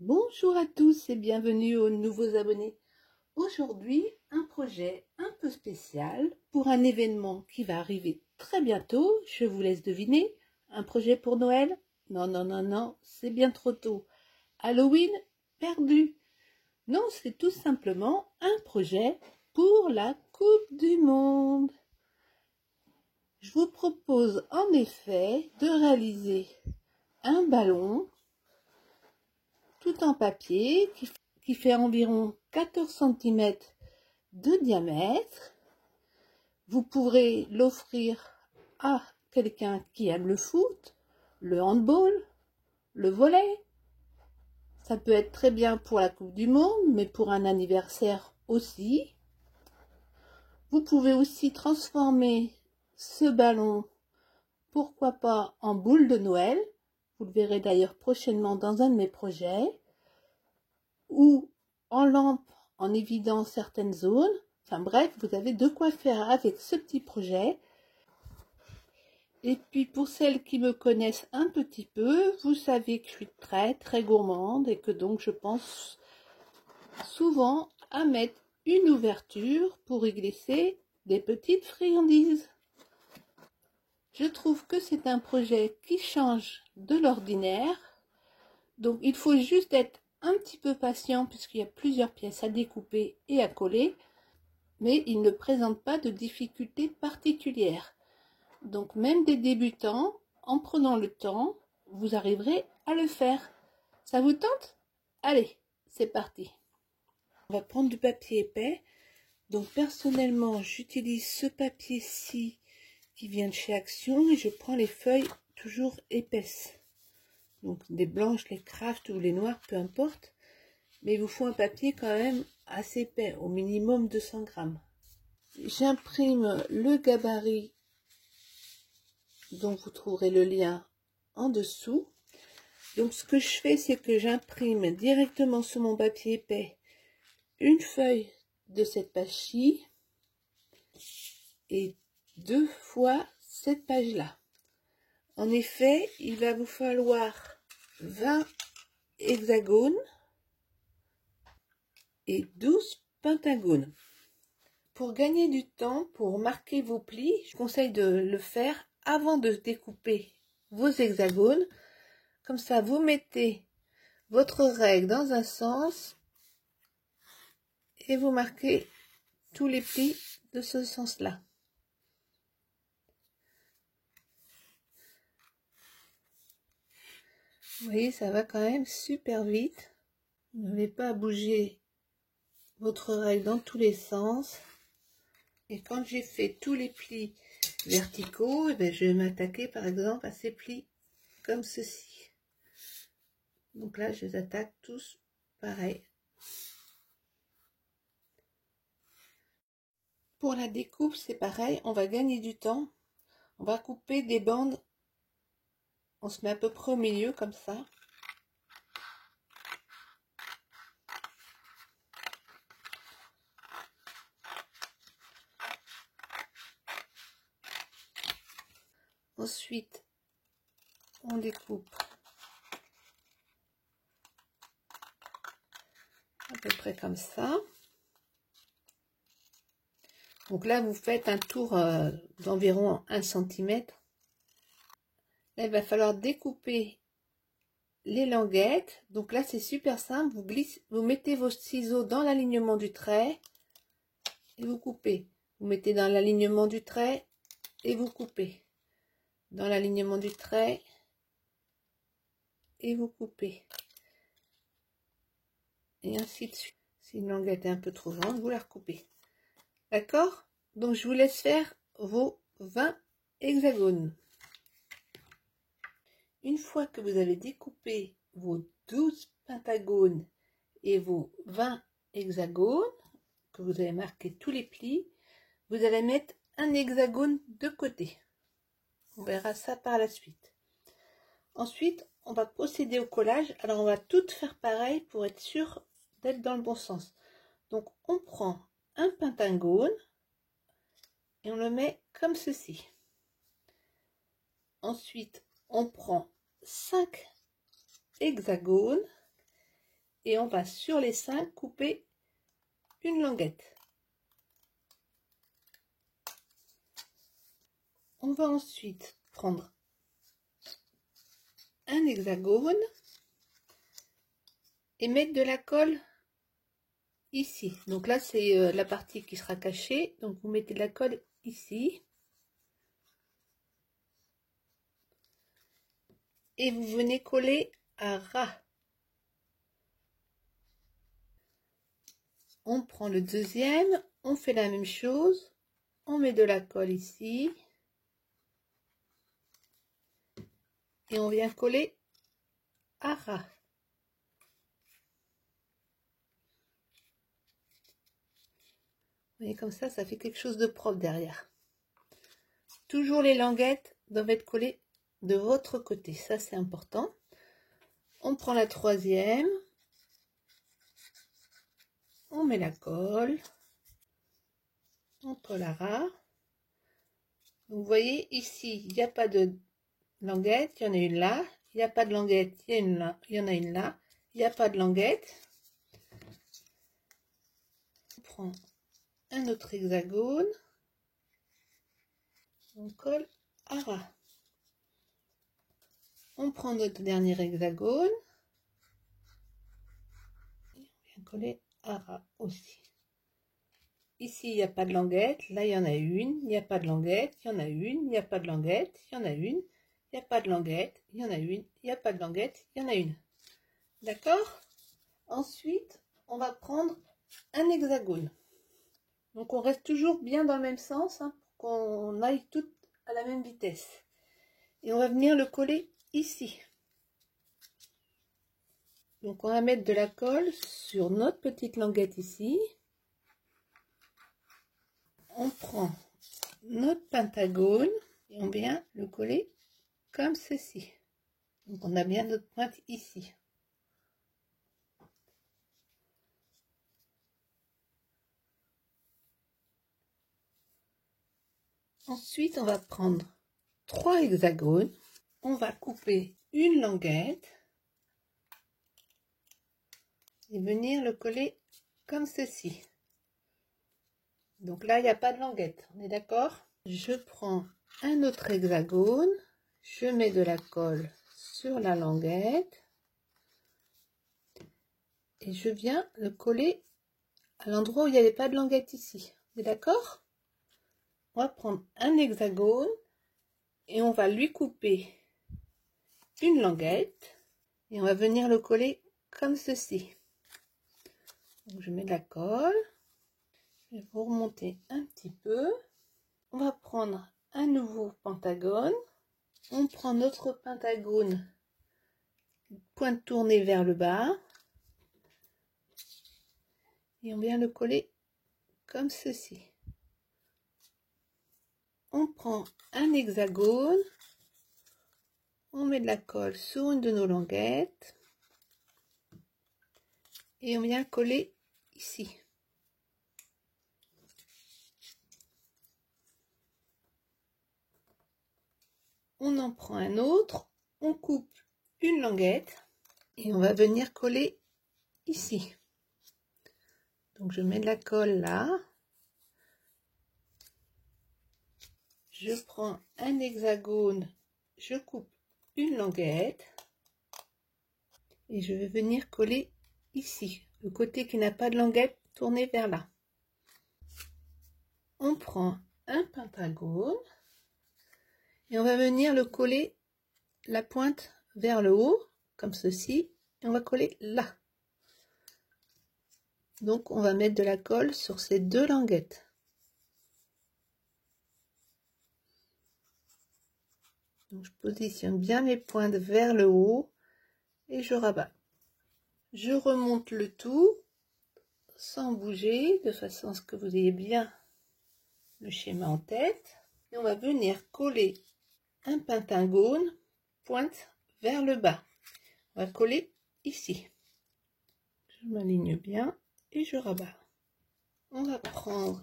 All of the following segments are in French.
Bonjour à tous et bienvenue aux nouveaux abonnés. Aujourd'hui, un projet un peu spécial pour un événement qui va arriver très bientôt. Je vous laisse deviner. Un projet pour Noël? Non, non, non, non, c'est bien trop tôt. Halloween? Perdu. Non, c'est tout simplement un projet pour la Coupe du Monde. Je vous propose en effet de réaliser un ballon tout en papier qui fait environ 14 cm de diamètre. Vous pourrez l'offrir à quelqu'un qui aime le foot, le handball, le volley. Ça peut être très bien pour la Coupe du Monde, mais pour un anniversaire aussi. Vous pouvez aussi transformer ce ballon, pourquoi pas, en boule de Noël. Vous le verrez d'ailleurs prochainement dans un de mes projets. Ou en lampe en évidant certaines zones. Enfin bref, vous avez de quoi faire avec ce petit projet. Et puis pour celles qui me connaissent un petit peu, vous savez que je suis très gourmande et que donc je pense souvent à mettre une ouverture pour y glisser des petites friandises. Je trouve que c'est un projet qui change de l'ordinaire. Donc il faut juste être un petit peu patient puisqu'il y a plusieurs pièces à découper et à coller, mais il ne présente pas de difficultés particulières. Donc même des débutants, en prenant le temps, vous arriverez à le faire. Ça vous tente? Allez, c'est parti. On va prendre du papier épais. Donc personnellement, j'utilise ce papier-ci qui vient de chez Action et je prends les feuilles toujours épaisses. Donc des blanches, les craft ou les noires, peu importe. Mais il vous faut un papier quand même assez épais, au minimum 200 grammes. J'imprime le gabarit dont vous trouverez le lien en dessous. Donc ce que je fais, c'est que j'imprime directement sur mon papier épais une feuille de cette page-ci et 2 fois cette page-là. En effet, il va vous falloir 20 hexagones et 12 pentagones. Pour gagner du temps, pour marquer vos plis, je conseille de le faire avant de découper vos hexagones. Comme ça, vous mettez votre règle dans un sens et vous marquez tous les plis de ce sens-là. Vous voyez, ça va quand même super vite. Vous n'avez pas à bouger votre règle dans tous les sens. Et quand j'ai fait tous les plis verticaux, eh bien, je vais m'attaquer par exemple à ces plis comme ceci. Donc là, je les attaque tous pareil. Pour la découpe, c'est pareil, on va gagner du temps. On va couper des bandes. On se met à peu près au milieu comme ça. Ensuite, on découpe à peu près comme ça. Donc là, vous faites un tour d'environ 1 cm. Là, il va falloir découper les languettes. Donc là, c'est super simple. Vous mettez vos ciseaux dans l'alignement du trait et vous coupez. Vous mettez dans l'alignement du trait et vous coupez. Dans l'alignement du trait et vous coupez. Et ainsi de suite. Si une languette est un peu trop grande, vous la recoupez. D'accord? Donc je vous laisse faire vos 20 hexagones. Une fois que vous avez découpé vos 12 pentagones et vos 20 hexagones, que vous avez marqué tous les plis, vous allez mettre un hexagone de côté. On verra ça par la suite. Ensuite, on va procéder au collage. Alors, on va tout faire pareil pour être sûr d'être dans le bon sens. Donc, on prend un pentagone et on le met comme ceci. Ensuite, on prend 5 hexagones et on va sur les 5 couper une languette. On va ensuite prendre un hexagone et mettre de la colle ici. Donc là c'est la partie qui sera cachée, donc vous mettez de la colle ici et vous venez coller à ras. On prend le deuxième, on fait la même chose, on met de la colle ici et on vient coller à ras. Vous voyez, comme ça fait quelque chose de propre derrière. Toujours les languettes doivent être collées de votre côté, ça c'est important. On prend la troisième, on met la colle, on colle à ras. Vous voyez ici, il n'y a pas de languette, il y en a une là, il n'y a pas de languette, il y en a une là, il n'y a pas de languette. On prend un autre hexagone, on colle à ras. On prend notre dernier hexagone et on vient coller à ras aussi. Ici, il n'y a pas de languette, là il y en a une, il n'y a pas de languette, il y en a une, il n'y a pas de languette, il y en a une, il n'y a pas de languette, il y en a une, il n'y a pas de languette, il y en a une. D'accord? Ensuite, on va prendre un hexagone. Donc on reste toujours bien dans le même sens, hein, pour qu'on aille toutes à la même vitesse. Et on va venir le coller ici. Donc on va mettre de la colle sur notre petite languette ici. On prend notre pentagone et on vient le coller comme ceci. Donc on a bien notre pointe ici. Ensuite, on va prendre 3 hexagones. On va couper une languette et venir le coller comme ceci. Donc là, il n'y a pas de languette, on est d'accord? Je prends un autre hexagone, je mets de la colle sur la languette et je viens le coller à l'endroit où il n'y avait pas de languette ici. On est d'accord? On va prendre un hexagone et on va lui couper une languette et on va venir le coller comme ceci. Donc je mets de la colle, je vais vous remonter un petit peu. On va prendre un nouveau pentagone, on prend notre pentagone, pointe tournée vers le bas et on vient le coller comme ceci. On prend un hexagone, on met de la colle sur une de nos languettes et on vient coller ici. On en prend un autre, on coupe une languette et on va venir coller ici. Donc je mets de la colle là. Je prends un hexagone, je coupe une languette et je vais venir coller ici, le côté qui n'a pas de languette tourné vers là. On prend un pentagone et on va venir le coller la pointe vers le haut, comme ceci, et on va coller là. Donc on va mettre de la colle sur ces deux languettes. Donc je positionne bien mes pointes vers le haut et je rabats. Je remonte le tout sans bouger, de façon à ce que vous ayez bien le schéma en tête. Et on va venir coller un pentagone pointe vers le bas. On va coller ici. Je m'aligne bien et je rabats. On va prendre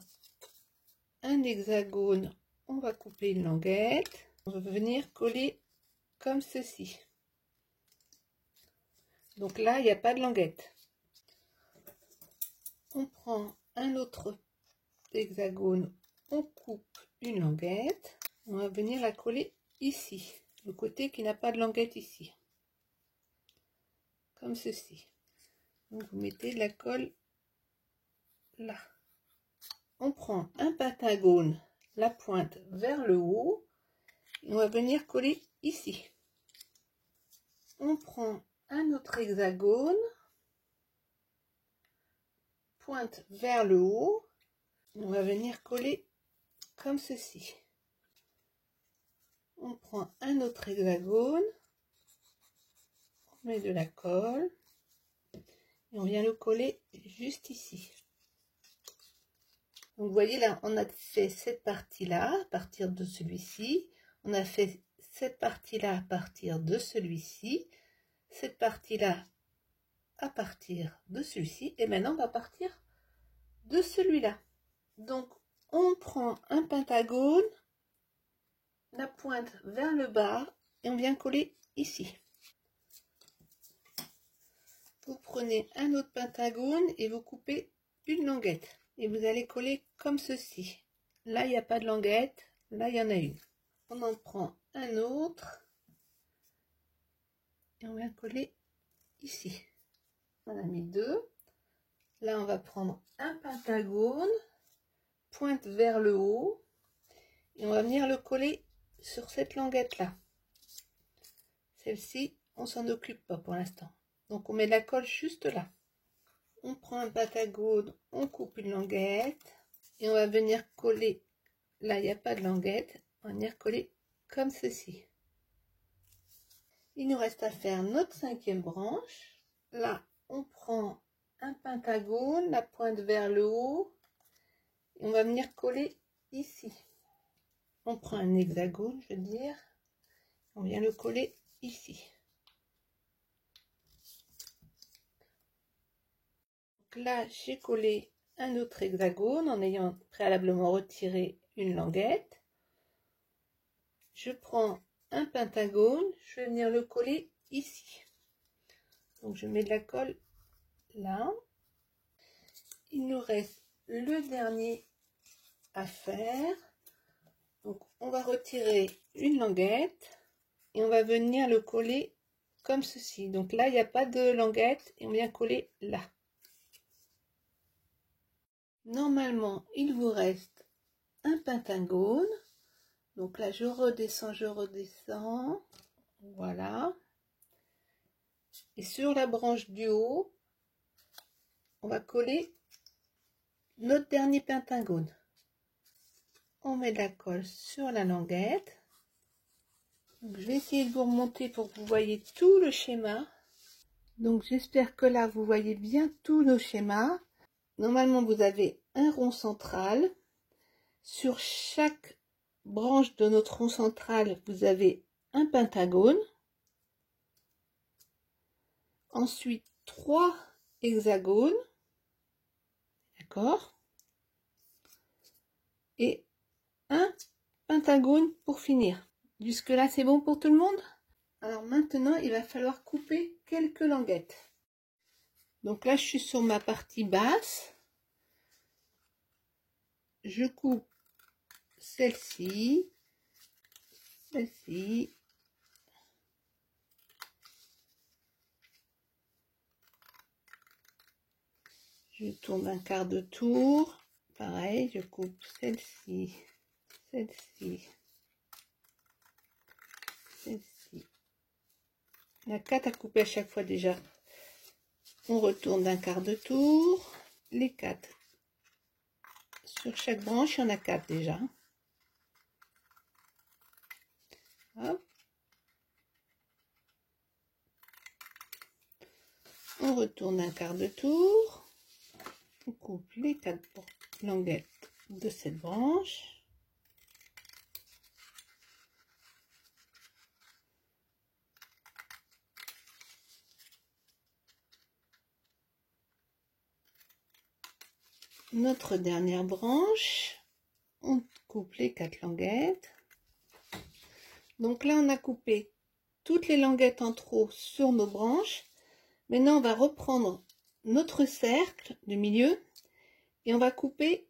un hexagone, on va couper une languette. On va venir coller comme ceci. Donc là, il n'y a pas de languette. On prend un autre hexagone, on coupe une languette, on va venir la coller ici, le côté qui n'a pas de languette ici, comme ceci. Donc vous mettez de la colle là. On prend un pentagone, la pointe vers le haut, et on va venir coller ici. On prend un autre hexagone, pointe vers le haut, on va venir coller comme ceci. On prend un autre hexagone, on met de la colle et on vient le coller juste ici. Donc vous voyez là, on a fait cette partie là à partir de celui-ci, on a fait cette partie là à partir de celui-ci, cette partie là à partir de celui-ci, et maintenant on va partir de celui-là. Donc on prend un pentagone, la pointe vers le bas et on vient coller ici. Vous prenez un autre pentagone et vous coupez une languette et vous allez coller comme ceci. Là il n'y a pas de languette, là il y en a une. On en prend un autre et on vient coller ici. On a mis deux. Là on va prendre un pentagone, pointe vers le haut et on va venir le coller sur cette languette là. Celle-ci on s'en occupe pas pour l'instant, donc on met de la colle juste là. On prend un pentagone, on coupe une languette et on va venir coller. Là il n'y a pas de languette, on va venir coller comme ceci. Il nous reste à faire notre cinquième branche. Là on prend un pentagone, la pointe vers le haut et on va venir coller ici. On prend un hexagone, je veux dire, on vient le coller ici. Donc là j'ai collé un autre hexagone en ayant préalablement retiré une languette. Je prends un pentagone, je vais venir le coller ici. Donc je mets de la colle là. Il nous reste le dernier à faire. Donc on va retirer une languette et on va venir le coller comme ceci. Donc là il n'y a pas de languette et on vient coller là. Normalement il vous reste un pentagone. Donc là je redescends, voilà. Et sur la branche du haut, on va coller notre dernier pentagone. On met de la colle sur la languette. Donc, je vais essayer de vous remonter pour que vous voyez tout le schéma. Donc j'espère que là vous voyez bien tous nos schémas. Normalement vous avez un rond central. Sur chaque branche de notre rond central, vous avez un pentagone. Ensuite 3 hexagones. D'accord? Et un pentagone pour finir. Jusque là c'est bon pour tout le monde? Alors maintenant il va falloir couper quelques languettes. Donc là je suis sur ma partie basse. Je coupe celle-ci, celle-ci. Je tourne un quart de tour. Pareil, je coupe celle-ci, celle-ci, celle-ci. Il y a 4 à couper à chaque fois déjà. On retourne d'un quart de tour. Les 4. Sur chaque branche, il y en a 4 déjà. Hop. On retourne un quart de tour. On coupe les 4 languettes de cette branche. Notre dernière branche, on coupe les 4 languettes. Donc là on a coupé toutes les languettes en trop sur nos branches. Maintenant on va reprendre notre cercle du milieu Et on va couper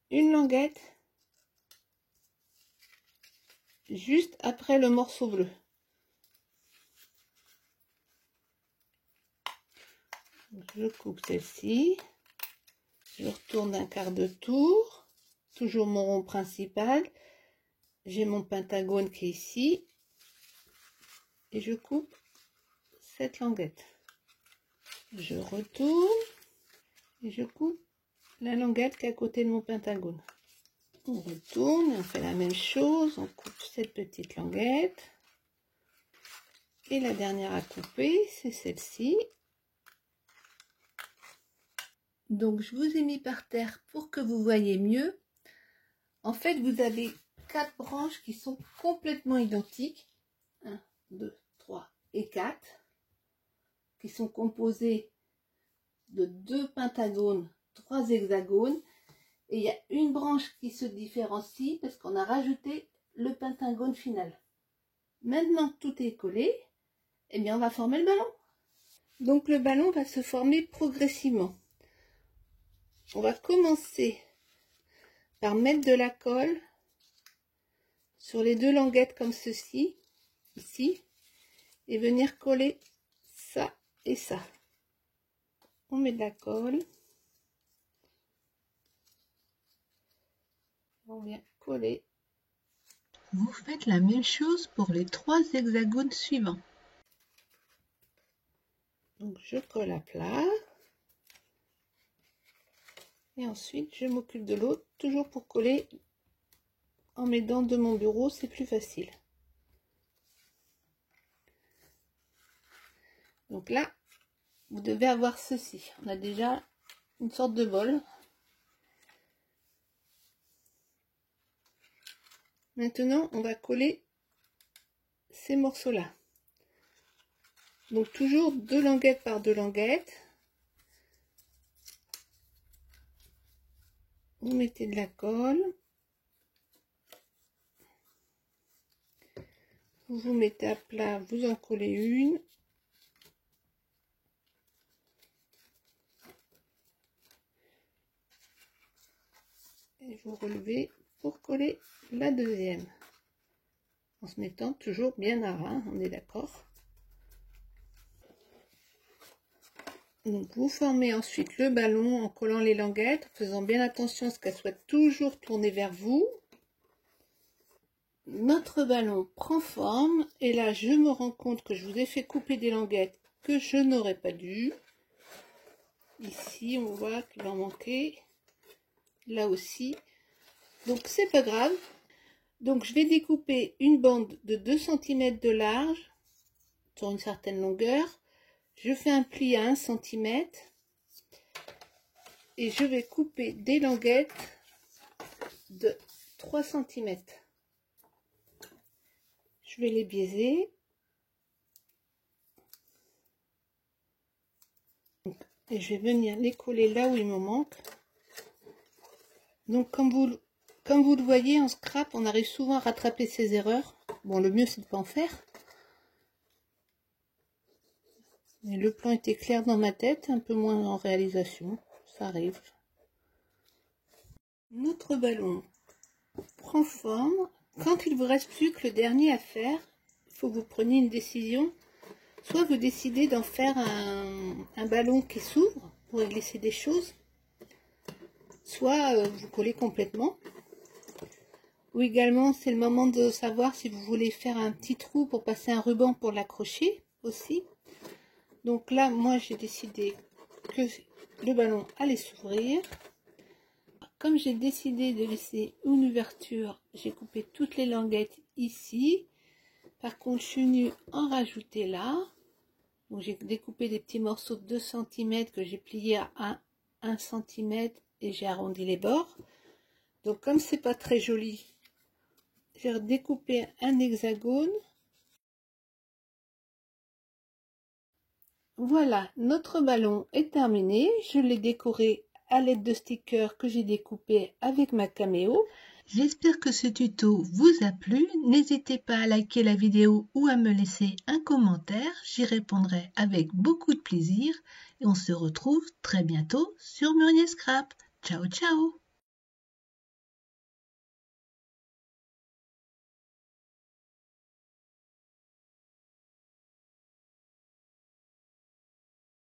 une languette juste après le morceau bleu. Je coupe celle-ci, je retourne d'un quart de tour, toujours mon rond principal, j'ai mon pentagone qui est ici, et je coupe cette languette. Je retourne, et je coupe la languette qui est à côté de mon pentagone. On retourne, et on fait la même chose, on coupe cette petite languette, et la dernière à couper, c'est celle-ci. Donc je vous ai mis par terre pour que vous voyez mieux. En fait, vous avez 4 branches qui sont complètement identiques. 1, 2, 3 et 4. Qui sont composées de 2 pentagones, 3 hexagones. Et il y a une branche qui se différencie parce qu'on a rajouté le pentagone final. Maintenant que tout est collé, eh bien on va former le ballon. Donc le ballon va se former progressivement. On va commencer par mettre de la colle sur les 2 languettes comme ceci, ici, et venir coller ça et ça. On met de la colle, on vient coller. Vous faites la même chose pour les 3 hexagones suivants. Donc je colle à plat. Et ensuite, je m'occupe de l'autre, toujours pour coller en m'aidant de mon bureau, c'est plus facile. Donc là, vous devez avoir ceci. On a déjà une sorte de bol. Maintenant, on va coller ces morceaux-là. Donc toujours 2 languettes par 2 languettes. Vous mettez de la colle. Vous vous mettez à plat, vous en collez une. Et vous relevez pour coller la deuxième. En se mettant toujours bien à ras, on est d'accord. Donc vous formez ensuite le ballon en collant les languettes, en faisant bien attention à ce qu'elles soient toujours tournées vers vous. Notre ballon prend forme et là je me rends compte que je vous ai fait couper des languettes que je n'aurais pas dû. Ici on voit qu'il en manquait, là aussi, donc c'est pas grave. Donc je vais découper une bande de 2 cm de large sur une certaine longueur. Je fais un pli à 1 cm et je vais couper des languettes de 3 cm. Je vais les biaiser. Et je vais venir les coller là où il me manque. Donc comme vous le voyez en scrap, on arrive souvent à rattraper ses erreurs. Bon, le mieux c'est de ne pas en faire. Mais le plan était clair dans ma tête, un peu moins en réalisation. Ça arrive. Notre ballon prend forme. Quand il vous reste plus que le dernier à faire, il faut que vous preniez une décision. Soit vous décidez d'en faire un ballon qui s'ouvre pour y glisser des choses, soit vous collez complètement. Ou également, c'est le moment de savoir si vous voulez faire un petit trou pour passer un ruban pour l'accrocher aussi. Donc là, moi, j'ai décidé que le ballon allait s'ouvrir. Comme j'ai décidé de laisser une ouverture, j'ai coupé toutes les languettes ici. Par contre, je suis venue en rajouter là. Donc j'ai découpé des petits morceaux de 2 cm que j'ai pliés à 1 cm et j'ai arrondi les bords. Donc comme c'est pas très joli, j'ai découpé un hexagone. Voilà, notre ballon est terminé. Je l'ai décoré à l'aide de stickers que j'ai découpé avec ma caméo. J'espère que ce tuto vous a plu. N'hésitez pas à liker la vidéo ou à me laisser un commentaire. J'y répondrai avec beaucoup de plaisir. Et on se retrouve très bientôt sur Muriel Scrap. Ciao, ciao!